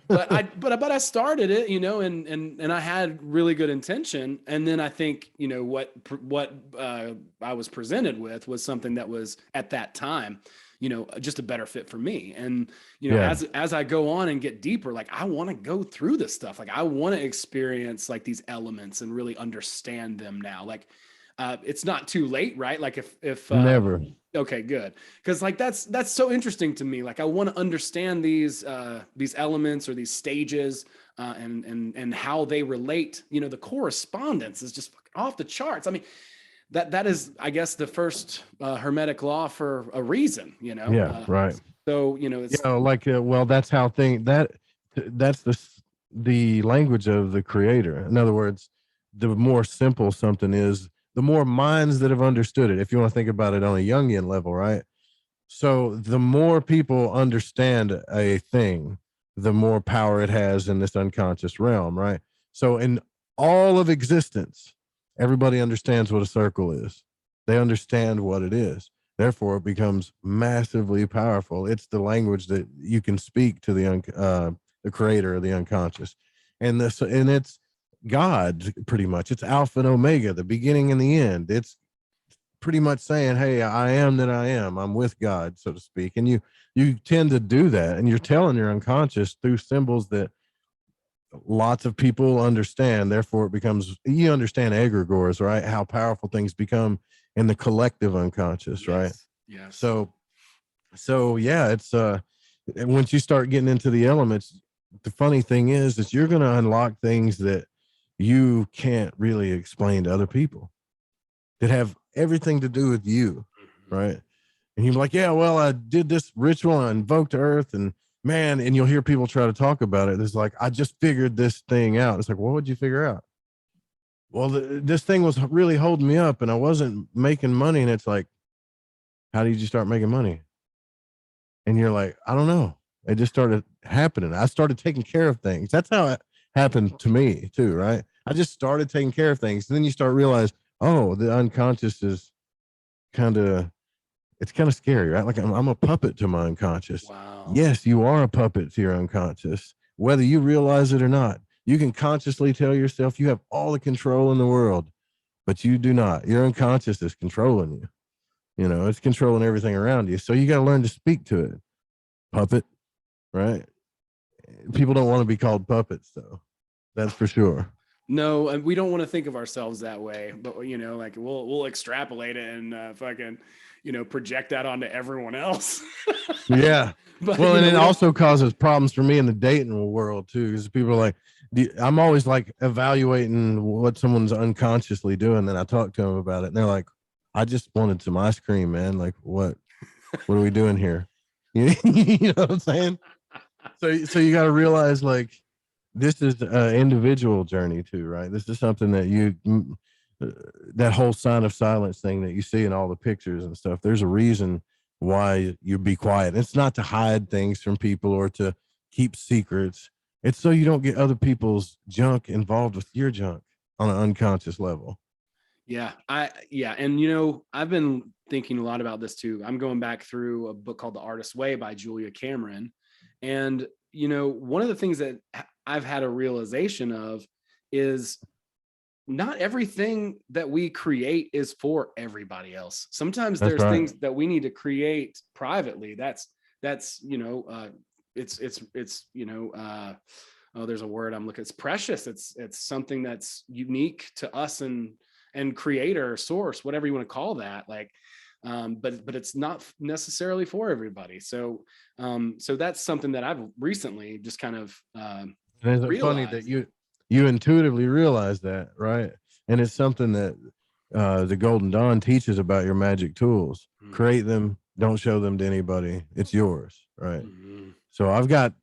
But I started it, and I had really good intention. And then I think what I was presented with was something that was at that time, just a better fit for me. And as I go on and get deeper, like I want to go through this stuff. Like I want to experience like these elements and really understand them now. Like. It's not too late, right? Like if never. Okay, good. Because like that's so interesting to me. Like I want to understand these elements or these stages and how they relate. The correspondence is just off the charts. I mean, that is, I guess, the first Hermetic law for a reason. Yeah, right. So it's well, that's how that's the language of the creator. In other words, the more simple something is, the more minds that have understood it, if you want to think about it on a Jungian level, right? So the more people understand a thing, the more power it has in this unconscious realm, right? So in all of existence, everybody understands what a circle is. They understand what it is. Therefore, it becomes massively powerful. It's the language that you can speak to the creator of the unconscious. And it's God, pretty much. It's Alpha and Omega, the beginning and the end. It's pretty much saying, hey, I am that I am. I'm with God, so to speak. And you tend to do that, and you're telling your unconscious through symbols that lots of people understand. Therefore, it becomes, you understand egregores, right? How powerful things become in the collective unconscious, right? Yes. So yeah, it's once you start getting into the elements, the funny thing is that you're going to unlock things that you can't really explain to other people that have everything to do with you, right? And you're like, yeah, well, I did this ritual, I invoked Earth, and man, and you'll hear people try to talk about it. It's like, I just figured this thing out. It's like, what would you figure out? Well, this thing was really holding me up and I wasn't making money. And it's like, how did you start making money? And you're like, I don't know. It just started happening. I started taking care of things. That's how it happened to me too, right? I just started taking care of things. And then you start realize, oh, the unconscious is it's kind of scary, right? Like I'm a puppet to my unconscious. Wow. Yes, you are a puppet to your unconscious, whether you realize it or not. You can consciously tell yourself you have all the control in the world, but you do not. Your unconscious is controlling you. It's controlling everything around you. So you got to learn to speak to it. Puppet, right? People don't want to be called puppets, though. That's for sure. No, and we don't want to think of ourselves that way, but like we'll extrapolate it and fucking project that onto everyone else. Yeah. But, well, and it also causes problems for me in the dating world too, because people are like, I'm always like evaluating what someone's unconsciously doing. Then I talk to them about it, and they're like, I just wanted some ice cream, man. Like, what are we doing here? You know what I'm saying? So you got to realize, like, this is an individual journey too, right? This is something that that whole sign of silence thing that you see in all the pictures and stuff. There's a reason why you be quiet. It's not to hide things from people or to keep secrets. It's so you don't get other people's junk involved with your junk on an unconscious level. Yeah. And I've been thinking a lot about this too. I'm going back through a book called The Artist's Way by Julia Cameron. And, one of the things that I've had a realization of is not everything that we create is for everybody else. Sometimes there's things that we need to create privately. That's there's a word I'm looking, it's precious. It's something that's unique to us and creator, source, whatever you want to call that. Like, but it's not necessarily for everybody. So that's something that I've recently just kind of and it's funny that you intuitively realize that, right? And it's something that the Golden Dawn teaches about your magic tools. Create them, don't show them to anybody. It's yours, right? So I've got,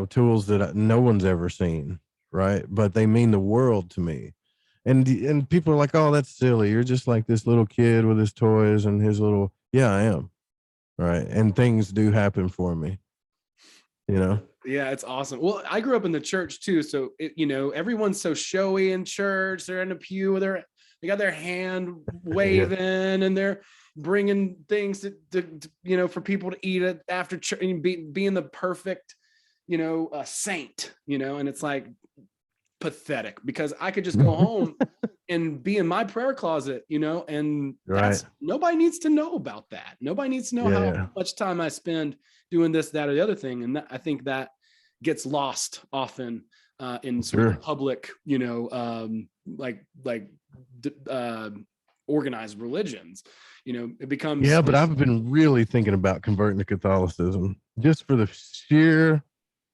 tools that no one's ever seen, right? But they mean the world to me. And people are like, oh, that's silly. You're just like this little kid with his toys and his little, yeah, I am. Right. And things do happen for me, Yeah, it's awesome. Well, I grew up in the church too. So, everyone's so showy in church. They're in a pew with they got their hand waving and they're bringing things to for people to eat it after church and being the perfect, saint, and it's like pathetic because I could just go home and be in my prayer closet, and that's nobody needs to know about that. Nobody needs to know how much time I spend doing this, that, or the other thing. And I think that gets lost often in sort of public, organized religions. It becomes but I've been really thinking about converting to Catholicism just for the sheer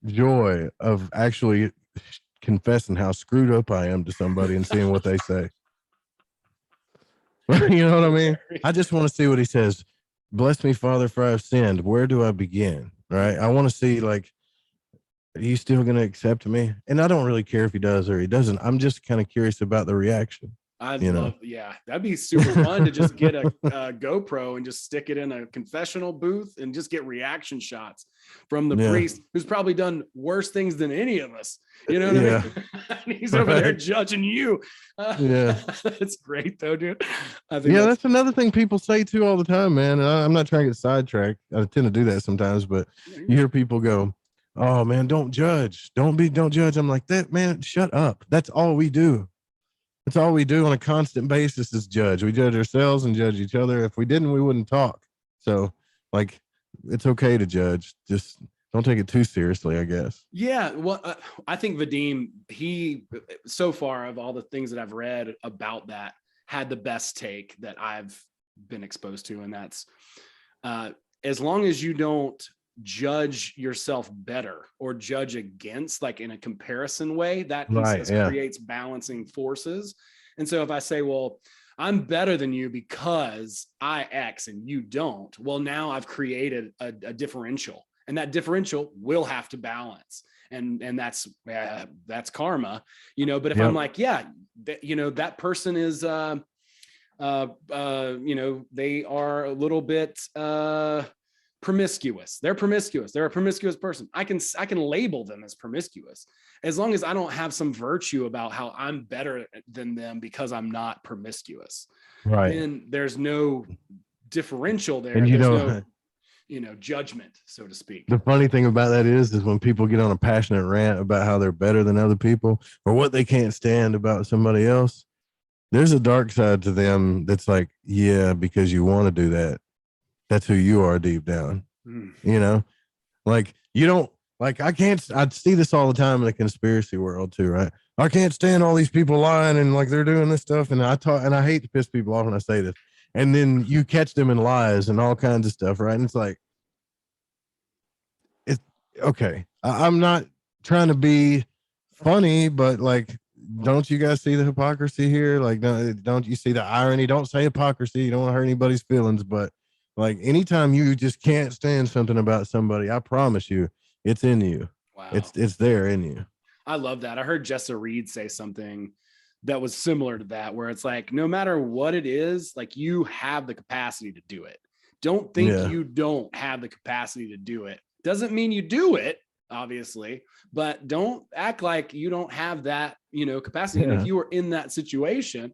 joy of actually confessing how screwed up I am to somebody and seeing what they say. You know what I mean? I just want to see what he says. Bless me, Father, for I have sinned. Where do I begin? Right? I want to see, like, are you still going to accept me? And I don't really care if he does or he doesn't. I'm just kind of curious about the reaction. That'd be super fun to just get a GoPro and just stick it in a confessional booth and just get reaction shots from the priest who's probably done worse things than any of us. You know what I mean? And he's over there judging you. It's great though, dude. I think that's another thing people say too all the time, man. And I'm not trying to get sidetracked. I tend to do that sometimes, but you hear people go, "Oh man, don't judge. Don't judge." I'm like, that man, shut up. That's all we do. That's all we do on a constant basis is judge. We judge ourselves and judge each other. If we didn't, we wouldn't talk. So, like, it's okay to judge. Just don't take it too seriously, I guess. Yeah. Well, I think Vadim, he, so far of all the things that I've read about that, had the best take that I've been exposed to. And that's as long as you don't judge yourself better or judge against, like in a comparison way, that creates balancing forces. And so if I say, well, I'm better than you because I X and you don't, well, now I've created a differential, and that differential will have to balance. And that's karma, but if I'm like, that person is, they are a little bit, promiscuous. They're promiscuous. They're a promiscuous person. I can label them as promiscuous as long as I don't have some virtue about how I'm better than them because I'm not promiscuous. Right. And there's no differential there. And there's no judgment, so to speak. The funny thing about that is when people get on a passionate rant about how they're better than other people or what they can't stand about somebody else, there's a dark side to them that's like, yeah, because you want to do that. That's who you are deep down, like you don't like, I see this all the time in the conspiracy world too, right? I can't stand all these people lying and like they're doing this stuff. And I hate to piss people off when I say this. And then you catch them in lies and all kinds of stuff. Right. And it's like, it's okay. I'm not trying to be funny, but like, don't you guys see the hypocrisy here? Like, don't you see the irony? Don't say hypocrisy. You don't want to hurt anybody's feelings, but like anytime you just can't stand something about somebody, I promise you it's in you. Wow. It's there in you. I love that. I heard Jessa Reed say something that was similar to that, where it's like, no matter what it is, like you have the capacity to do it. Don't think you don't have the capacity to do it. Doesn't mean you do it, obviously, but don't act like you don't have that, capacity. And if you were in that situation,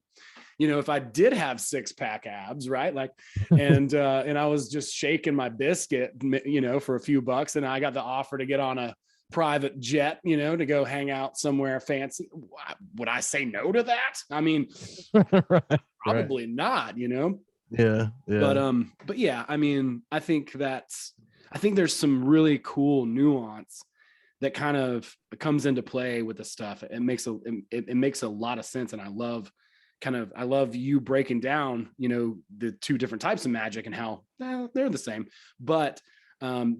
if I did have 6-pack abs, right? Like, and I was just shaking my biscuit, for a few bucks, and I got the offer to get on a private jet, to go hang out somewhere fancy. Would I say no to that? I mean, probably not, Yeah. But yeah, I mean, I think there's some really cool nuance that kind of comes into play with the stuff. It makes a lot of sense. And I love you breaking down, the two different types of magic and how they're the same, but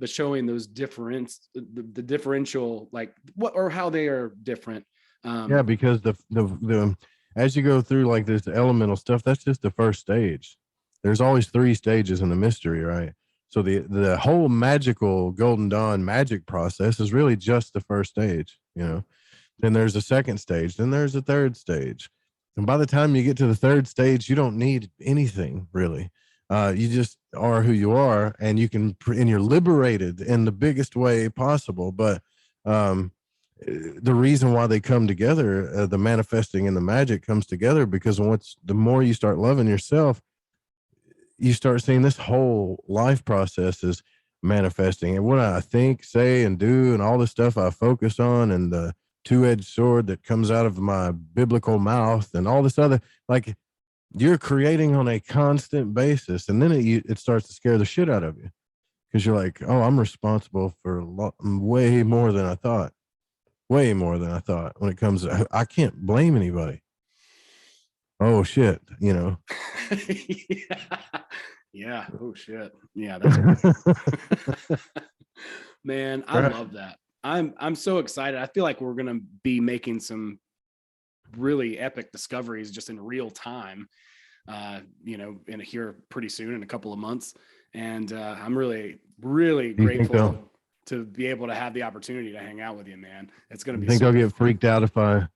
showing those the differential, like what or how they are different. Because the as you go through like this elemental stuff, that's just the first stage. There's always 3 stages in the mystery, right? So the whole magical Golden Dawn magic process is really just the first stage, you know. Then there's a second stage, then there's a third stage. And by the time you get to the third stage, you don't need anything really. You just are who you are, and you can, and you're liberated in the biggest way possible. But the reason why they come together, the manifesting and the magic comes together, because the more you start loving yourself, you start seeing this whole life process is manifesting. And what I think, say, and do, and all the stuff I focus on, and the two-edged sword that comes out of my biblical mouth, and all this other, like, you're creating on a constant basis. And then it starts to scare the shit out of you, because you're like, oh, I'm responsible for way more than I thought. Way more than I thought when it comes to, I can't blame anybody. Oh shit, you know. Yeah. Oh shit. Yeah. That's man, I love that. I'm so excited. I feel like we're gonna be making some really epic discoveries just in real time. You know, in here pretty soon, in a couple of months. And I'm really, really grateful to be able to have the opportunity to hang out with you, man. It's gonna be. I think they'll get freaked out if I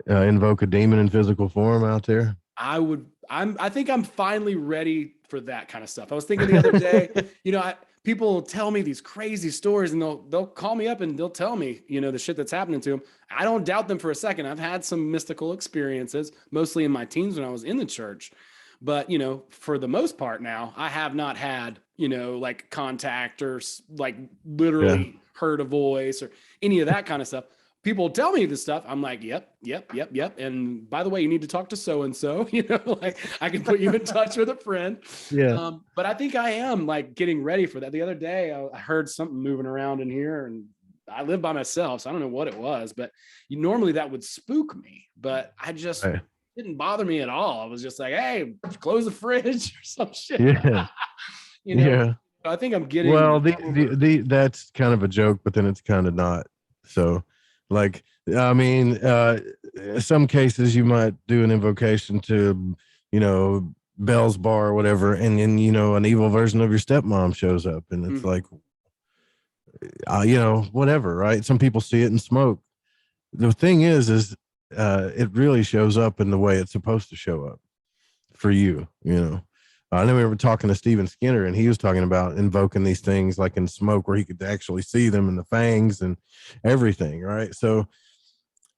invoke a demon in physical form out there. I think I'm finally ready for that kind of stuff. I was thinking the other day, you know, people tell me these crazy stories, and they'll call me up and they'll tell me, you know, the shit that's happening to them. I don't doubt them for a second. I've had some mystical experiences, mostly in my teens when I was in the church. But, you know, for the most part now, I have not had, you know, like contact or like literally heard a voice or any of that kind of stuff. People tell me this stuff. I'm like, yep. And by the way, you need to talk to so-and-so, you know, like I can put you in touch with a friend. Yeah. But I think I am like getting ready for that. The other day I heard something moving around in here, and I live by myself, so I don't know what it was, but normally that would spook me, but I just didn't bother me at all. I was just like, hey, close the fridge or some shit. Yeah. You know, yeah. I think I'm getting, well, that's kind of a joke, but then it's kind of not. So, like, I mean, some cases you might do an invocation to, you know, Bell's Bar or whatever, and then, you know, an evil version of your stepmom shows up, and it's like, you know, whatever, right? Some people see it in smoke. The thing is it really shows up in the way it's supposed to show up for you, you know. I know we were talking to Steven Skinner, and he was talking about invoking these things like in smoke, where he could actually see them in the fangs and everything, right? So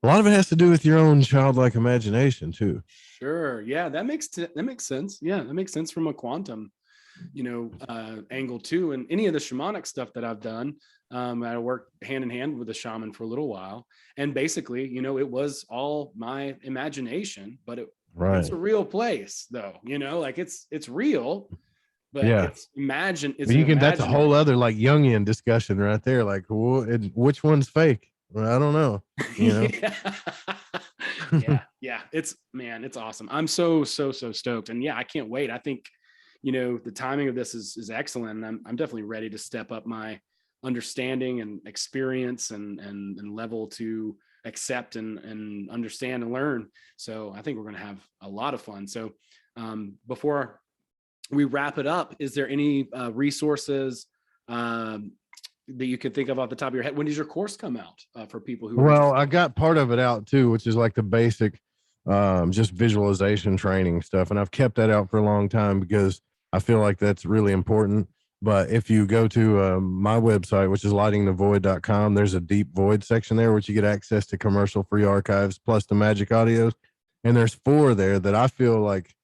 a lot of it has to do with your own childlike imagination too. Sure. Yeah, that makes sense. Yeah, that makes sense from a quantum, you know, angle too. And any of the shamanic stuff that I've done, I worked hand in hand with a shaman for a little while, and basically, you know, it was all my imagination, but it's a real place though, you know, like it's real, but it's imagine. It's that's a whole other like Jungian discussion right there. Like, which one's fake? Well, I don't know. You know. yeah. It's awesome. I'm so stoked, and I can't wait. I think, you know, the timing of this is excellent. And I'm definitely ready to step up my understanding and experience and level to accept and understand and learn. So I think we're going to have a lot of fun. So before we wrap it up, is there any resources that you could think of off the top of your head? When does your course come out for people who are I got part of it out too, which is like the basic just visualization training stuff, and I've kept that out for a long time because I feel like that's really important. But if you go to my website, which is lightingthevoid.com, there's a deep void section there, which you get access to commercial free archives plus the Magick audios. And there's 4 there that I feel like,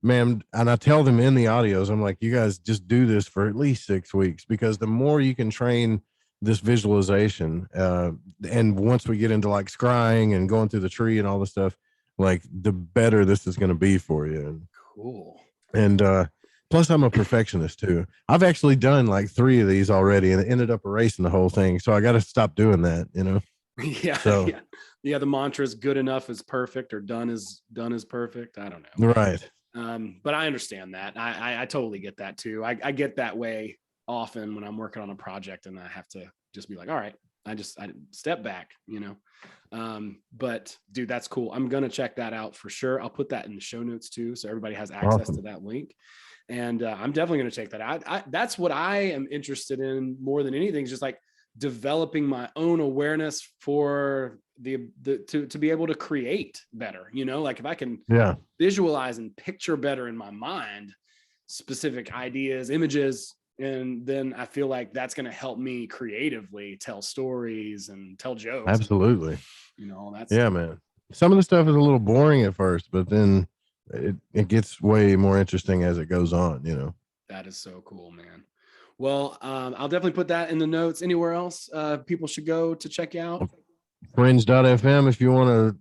man, and I tell them in the audios, I'm like, you guys just do this for at least 6 weeks, because the more you can train this visualization, and once we get into like scrying and going through the tree and all the stuff, like the better this is going to be for you. Cool. And plus I'm a perfectionist too. I've actually done like 3 of these already and ended up erasing the whole thing. So I got to stop doing that, you know? Yeah. The mantra is good enough is perfect, or done is perfect. I don't know. Right. But I understand that. I totally get that too. I get that way often when I'm working on a project, and I have to just be like, all right, I step back, but dude, that's cool. I'm going to check that out for sure. I'll put that in the show notes too, so everybody has access to that link. And I'm definitely going to check that out. That's what I am interested in more than anything, is just like developing my own awareness for to be able to create better, like if I can visualize and picture better in my mind specific ideas, images, and then I feel like that's going to help me creatively tell stories and tell jokes. Absolutely. That's man. Some of the stuff is a little boring at first, but then it gets way more interesting as it goes on, That is so cool, man. Well, I'll definitely put that in the notes. Anywhere else people should go to check you out? Fringe.fm if you want to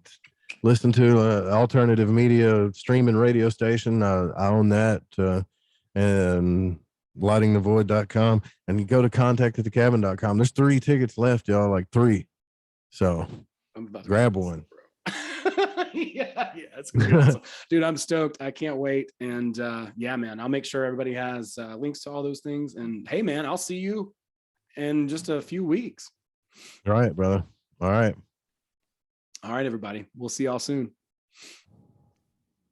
listen to alternative media streaming radio station. I own that. And lightingthevoid.com, and you go to contactatthecabin.com. There's 3 tickets left, y'all, like 3. So grab one. yeah, it's gonna be awesome. Dude, I'm stoked. I can't wait. And man, I'll make sure everybody has links to all those things. And hey, man, I'll see you in just a few weeks. All right, brother. All right, everybody. We'll see y'all soon.